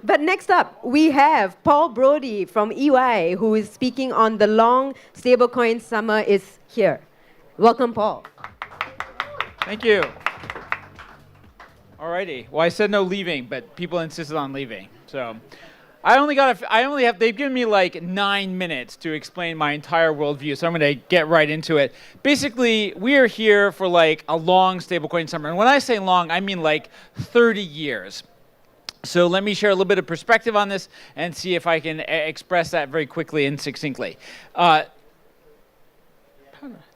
But next up, we have Paul Brody from EY, who is speaking on the long stablecoin summer is here. Welcome, Paul. Thank you. Alrighty. Well, I said no leaving, but people insisted on leaving. So they've given me like 9 minutes to explain my entire worldview, so I'm going to get right into it. Basically, we are here for like a long stablecoin summer. And when I say long, I mean like 30 years. So let me share a little bit of perspective on this and see if I can express that very quickly and succinctly.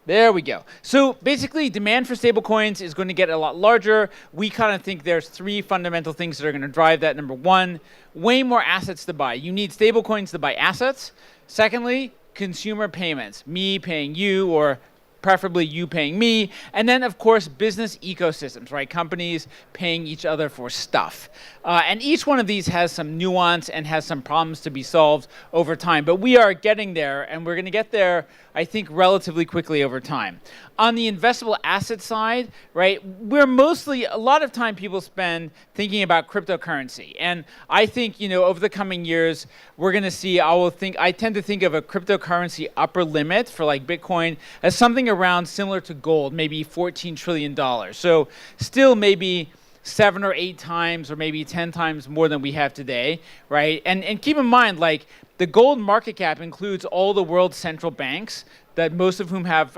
There we go. So basically, demand for stablecoins is going to get a lot larger. We kind of think there's 3 fundamental things that are going to drive that. Number 1, way more assets to buy. You need stablecoins to buy assets. Secondly, consumer payments, me paying you or preferably you paying me. And then, of course, business ecosystems, right? Companies paying each other for stuff. And each one of these has some nuance and has some problems to be solved over time. But we are getting there, and we're going to get there, I think, relatively quickly over time. On the investable asset side, right, a lot of time people spend thinking about cryptocurrency. And I think, over the coming years, we're going to see, I tend to think of a cryptocurrency upper limit for like Bitcoin as something around similar to gold, maybe $14 trillion. So still maybe 7 or 8 times or maybe 10 times more than we have today, right? And keep in mind, like, the gold market cap includes all the world's central banks, that most of whom have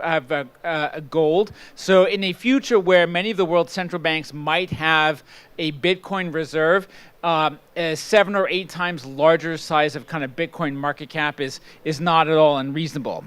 gold. So in a future where many of the world's central banks might have a Bitcoin reserve, a 7 or 8 times larger size of kind of Bitcoin market cap is not at all unreasonable.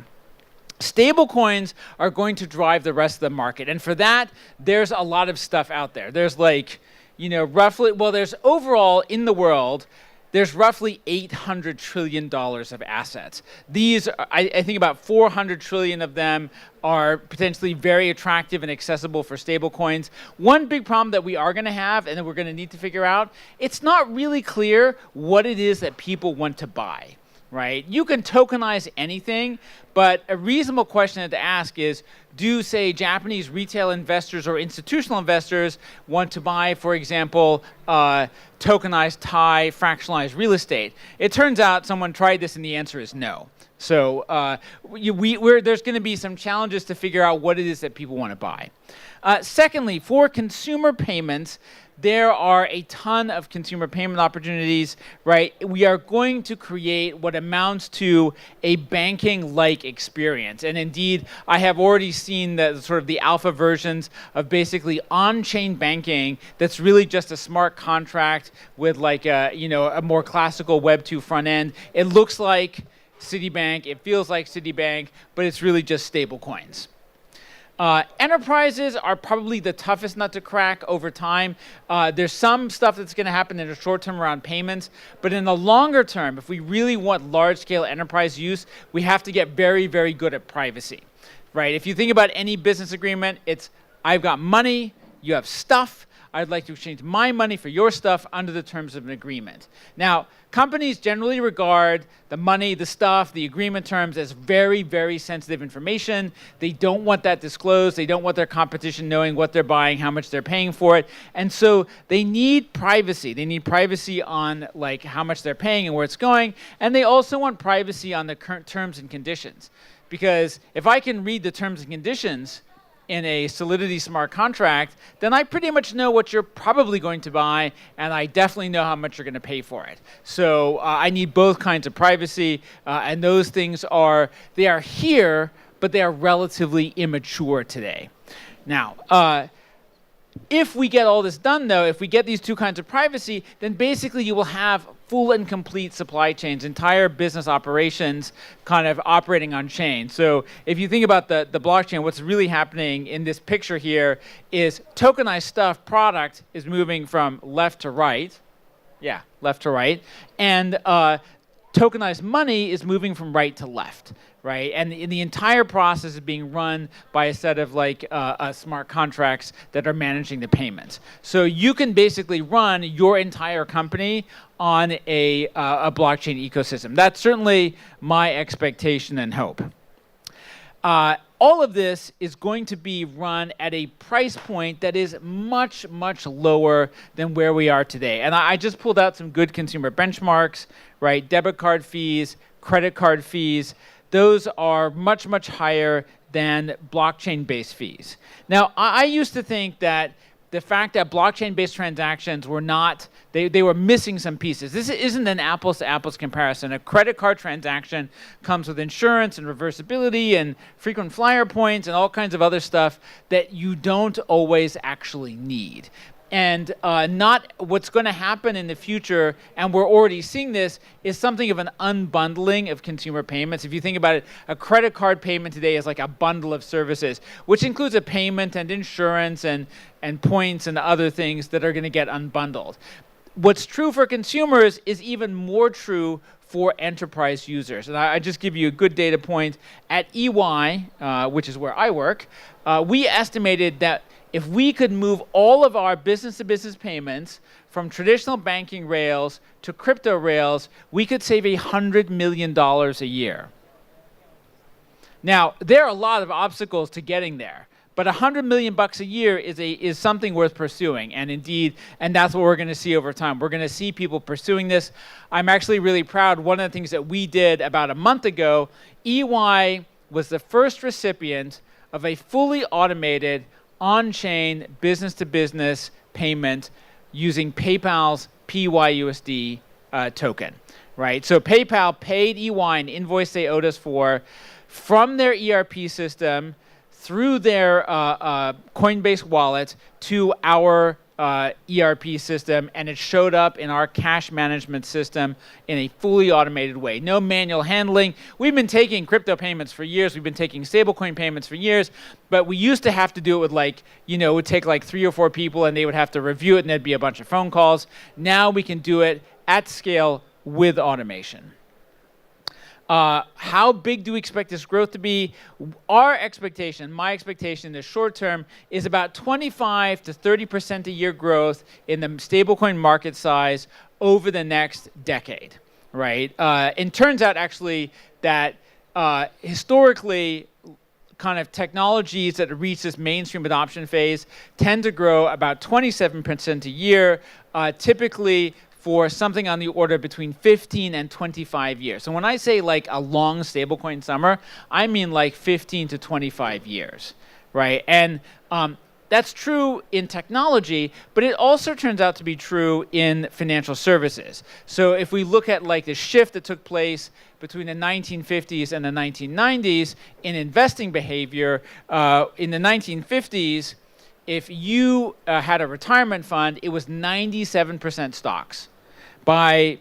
Stablecoins are going to drive the rest of the market. And for that, there's a lot of stuff out there. There's there's overall in the world, there's roughly $800 trillion of assets. These, I think about 400 trillion of them are potentially very attractive and accessible for stablecoins. One big problem that we are going to have and that we're going to need to figure out, it's not really clear what it is that people want to buy, right? You can tokenize anything, but a reasonable question to ask is, do, say, Japanese retail investors or institutional investors want to buy, for example, tokenized Thai fractionalized real estate? It turns out someone tried this and the answer is no. So there's going to be some challenges to figure out what it is that people want to buy. Secondly, for consumer payments, there are a ton of consumer payment opportunities, right? We are going to create what amounts to a banking-like experience. And indeed, I have already seen the alpha versions of basically on-chain banking that's really just a smart contract with like a more classical Web 2 front end. It looks like Citibank, it feels like Citibank, but it's really just stable coins. Enterprises are probably the toughest nut to crack over time. There's some stuff that's going to happen in the short term around payments, but in the longer term, if we really want large-scale enterprise use, we have to get very, very good at privacy, right? If you think about any business agreement, it's I've got money, you have stuff, I'd like to exchange my money for your stuff under the terms of an agreement. Now, companies generally regard the money, the stuff, the agreement terms as very, very sensitive information. They don't want that disclosed. They don't want their competition knowing what they're buying, how much they're paying for it. And so they need privacy. They need privacy on like how much they're paying and where it's going. And they also want privacy on the current terms and conditions. Because if I can read the terms and conditions in a Solidity smart contract, then I pretty much know what you're probably going to buy, and I definitely know how much you're going to pay for it. So I need both kinds of privacy, and those things are here, but they are relatively immature today. Now, if we get all this done, though, if we get these 2 kinds of privacy, then basically you will have full and complete supply chains, entire business operations kind of operating on chain. So if you think about the blockchain, what's really happening in this picture here is tokenized stuff, product, is moving from left to right. Yeah, left to right. And tokenized money is moving from right to left, right? And the entire process is being run by a set of smart contracts that are managing the payments. So you can basically run your entire company on a blockchain ecosystem. That's certainly my expectation and hope. All of this is going to be run at a price point that is much, much lower than where we are today. And I just pulled out some good consumer benchmarks, right? Debit card fees, credit card fees, those are much, much higher than blockchain-based fees. Now, I used to think that the fact that blockchain-based transactions were not, they were missing some pieces. This isn't an apples-to-apples comparison. A credit card transaction comes with insurance and reversibility and frequent flyer points and all kinds of other stuff that you don't always actually need. And not what's going to happen in the future, and we're already seeing this, is something of an unbundling of consumer payments. If you think about it, a credit card payment today is like a bundle of services, which includes a payment and insurance and points and other things that are going to get unbundled. What's true for consumers is even more true for enterprise users. And I just give you a good data point. At EY, which is where I work, we estimated that if we could move all of our business-to-business payments from traditional banking rails to crypto rails, we could save $100 million a year. Now, there are a lot of obstacles to getting there, but $100 million a year is something worth pursuing, and that's what we're going to see over time. We're going to see people pursuing this. I'm actually really proud. One of the things that we did about a month ago, EY was the first recipient of a fully automated on-chain business-to-business payment using PayPal's PYUSD token, right? So PayPal paid EY an invoice they owed us for from their ERP system through their Coinbase wallet to our ERP system, and it showed up in our cash management system in a fully automated way. No manual handling. We've been taking crypto payments for years. We've been taking stablecoin payments for years, but we used to have to do it with it would take like 3 or 4 people, and they would have to review it, and there'd be a bunch of phone calls. Now we can do it at scale with automation. How big do we expect this growth to be? Our expectation, my expectation in the short term, is about 25 to 30% a year growth in the stablecoin market size over the next decade, right? It turns out actually that historically, kind of technologies that reach this mainstream adoption phase tend to grow about 27% a year, typically for something on the order between 15 and 25 years. So when I say like a long stablecoin summer, I mean like 15 to 25 years, right? And that's true in technology, but it also turns out to be true in financial services. So if we look at like the shift that took place between the 1950s and the 1990s in investing behavior, in the 1950s, if you had a retirement fund, it was 97% stocks. By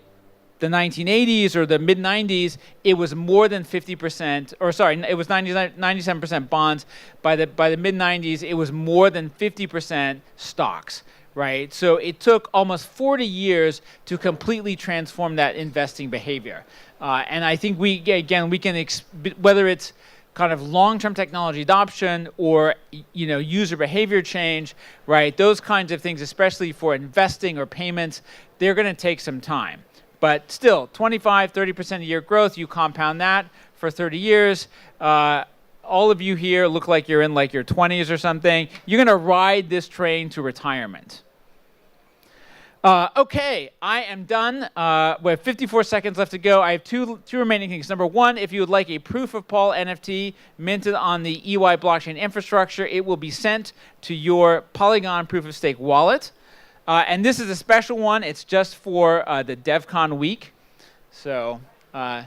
the 1980s or the mid-90s, it was more than 50%, or sorry, it was 97% bonds. By the mid-90s, it was more than 50% stocks, right? So it took almost 40 years to completely transform that investing behavior. And I think we can, whether it's kind of long-term technology adoption or user behavior change, right? Those kinds of things, especially for investing or payments, they're going to take some time. But still, 25, 30% a year growth, you compound that for 30 years. All of you here look like you're in like your 20s or something. You're going to ride this train to retirement. Okay, I am done. We have 54 seconds left to go. I have two remaining things. Number one, if you would like a proof of Paul NFT minted on the EY blockchain infrastructure, it will be sent to your Polygon proof of stake wallet. And this is a special one. It's just for the DevCon week. So, and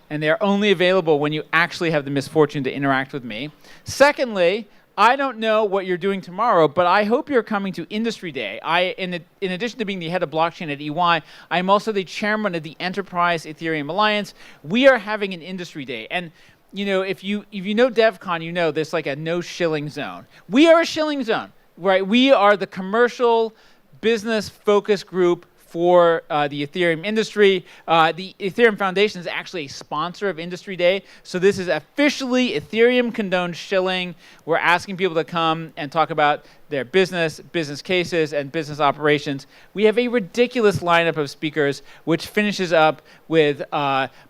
they're only available when you actually have the misfortune to interact with me. Secondly, I don't know what you're doing tomorrow, but I hope you're coming to Industry Day. In addition to being the head of blockchain at EY, I'm also the chairman of the Enterprise Ethereum Alliance. We are having an Industry Day. And if you know DevCon, there's like a no shilling zone. We are a shilling zone, right? We are the commercial business focus group for the Ethereum industry. The Ethereum Foundation is actually a sponsor of Industry Day. So this is officially Ethereum condoned shilling. We're asking people to come and talk about their business cases, and business operations. We have a ridiculous lineup of speakers, which finishes up with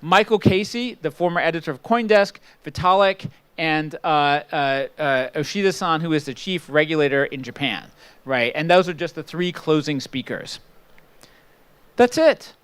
Michael Casey, the former editor of CoinDesk, Vitalik, and Oshida-san, who is the chief regulator in Japan, right? And those are just the 3 closing speakers. That's it.